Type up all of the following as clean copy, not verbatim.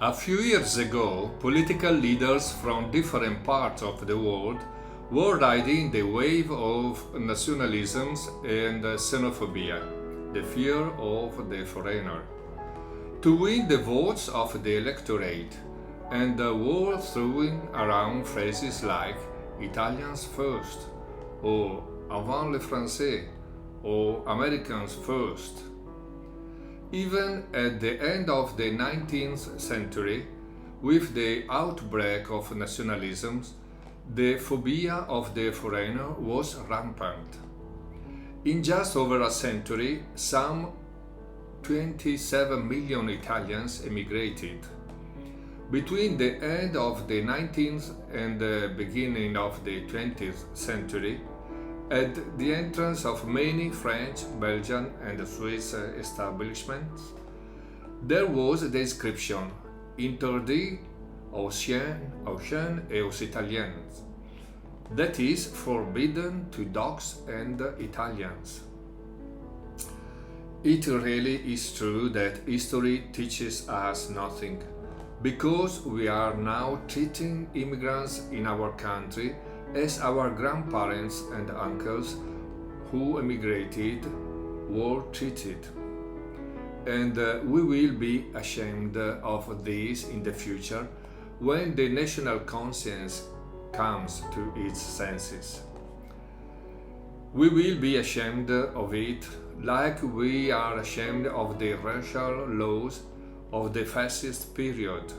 A few years ago, political leaders from different parts of the world were riding the wave of nationalisms and xenophobia, the fear of the foreigner, to win the votes of the electorate, and were throwing around phrases like Italians first, or Avant le Français, or Americans first. Even at the end of the 19th century, with the outbreak of nationalisms, the phobia of the foreigner was rampant. In just over a century, some 27 million Italians emigrated. Between the end of the 19th and the beginning of the 20th century, at the entrance of many French, Belgian and Swiss establishments, there was the inscription Interdit aux chiens et aux Italiens, that is, forbidden to dogs and Italians. It really is true that history teaches us nothing, because we are now treating immigrants in our country as our grandparents and uncles who emigrated were treated. And we will be ashamed of this in the future when the national conscience comes to its senses. We will be ashamed of it like we are ashamed of the racial laws of the fascist period.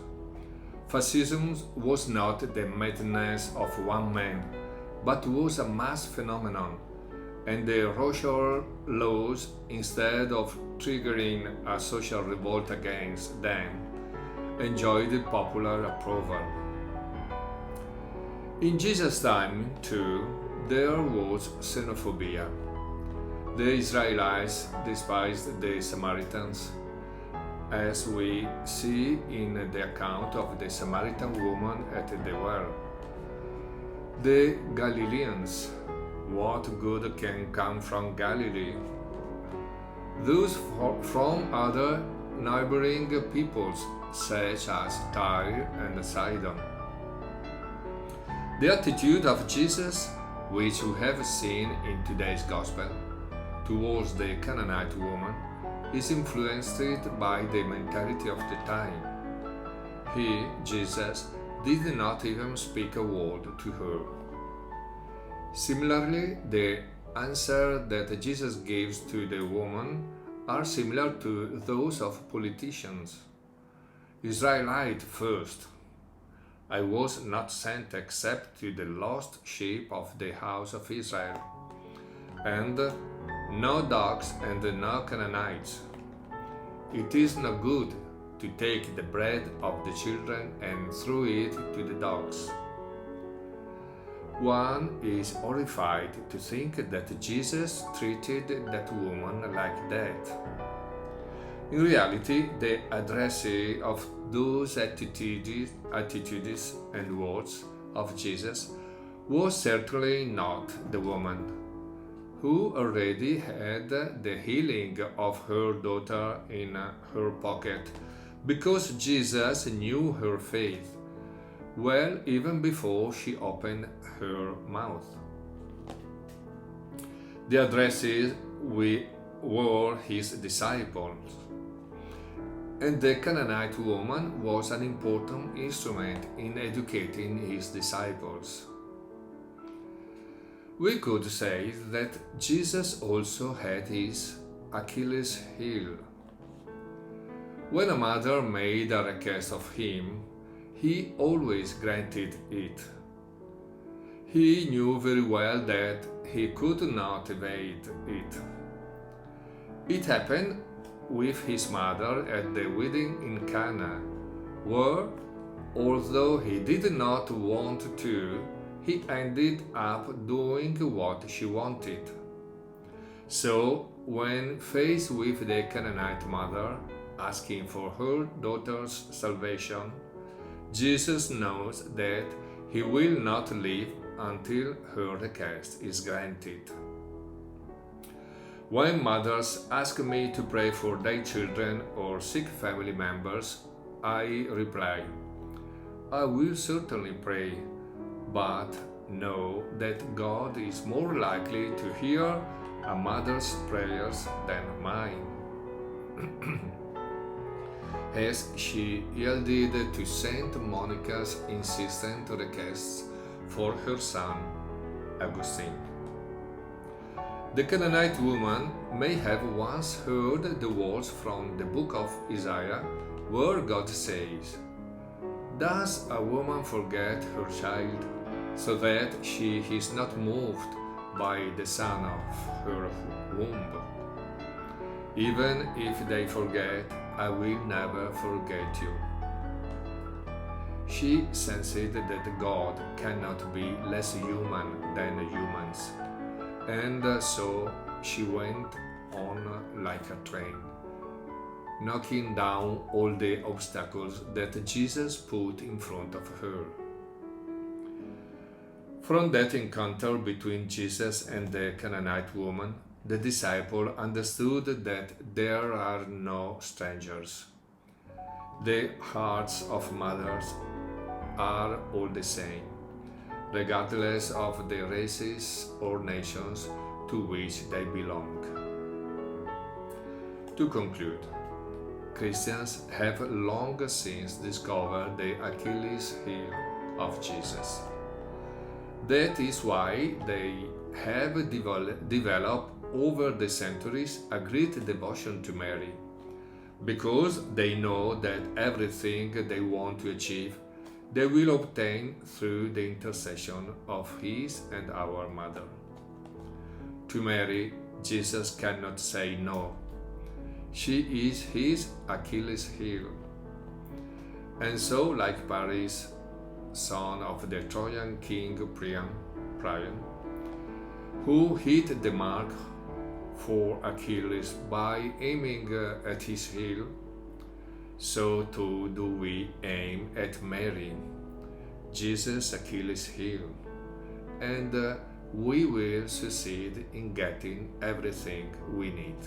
Fascism was not the madness of one man, but was a mass phenomenon, and the racial laws, instead of triggering a social revolt against them, enjoyed popular approval. In Jesus' time, too, there was xenophobia. The Israelites despised the Samaritans, as we see in the account of the Samaritan woman at the well. The Galileans, what good can come from Galilee? Those from other neighboring peoples, such as Tyre and Sidon. The attitude of Jesus, which we have seen in today's Gospel, towards the Canaanite woman, is influenced by the mentality of the time. He, Jesus, did not even speak a word to her. Similarly, the answer that Jesus gives to the woman are similar to those of politicians. Israelite first. I was not sent except to the lost sheep of the house of Israel. And no dogs and no Canaanites. It is not good to take the bread of the children and throw it to the dogs. One is horrified to think that Jesus treated that woman like that. In reality, the addressee of those attitudes and words of Jesus was certainly not the woman, who already had the healing of her daughter in her pocket, because Jesus knew her faith well even before she opened her mouth. The addressees were his disciples, and the Canaanite woman was an important instrument in educating his disciples. We could say that Jesus also had his Achilles heel. When a mother made a request of him, he always granted it. He knew very well that he could not evade it. It happened with his mother at the wedding in Cana, where, although he did not want to, he ended up doing what she wanted. So, when faced with the Canaanite mother asking for her daughter's salvation, Jesus knows that he will not leave until her request is granted. When mothers ask me to pray for their children or sick family members, I reply, I will certainly pray, but know that God is more likely to hear a mother's prayers than mine. As she yielded to Saint Monica's insistent requests for her son, Augustine. The Canaanite woman may have once heard the words from the book of Isaiah where God says, Does a woman forget her child so that she is not moved by the son of her womb? Even if they forget, I will never forget you. She sensed that God cannot be less human than humans, and so she went on like a train, knocking down all the obstacles that Jesus put in front of her. From that encounter between Jesus and the Canaanite woman, the disciple understood that there are no strangers. The hearts of mothers are all the same, regardless of the races or nations to which they belong. To conclude, Christians have long since discovered the Achilles heel of Jesus. That is why they have developed over the centuries a great devotion to Mary, because they know that everything they want to achieve they will obtain through the intercession of His and our Mother. To Mary, Jesus cannot say no. She is His Achilles heel. And so, like Paris, son of the Trojan king Priam, who hit the mark for Achilles by aiming at his heel, so too do we aim at Mary, Jesus' Achilles heel, and we will succeed in getting everything we need.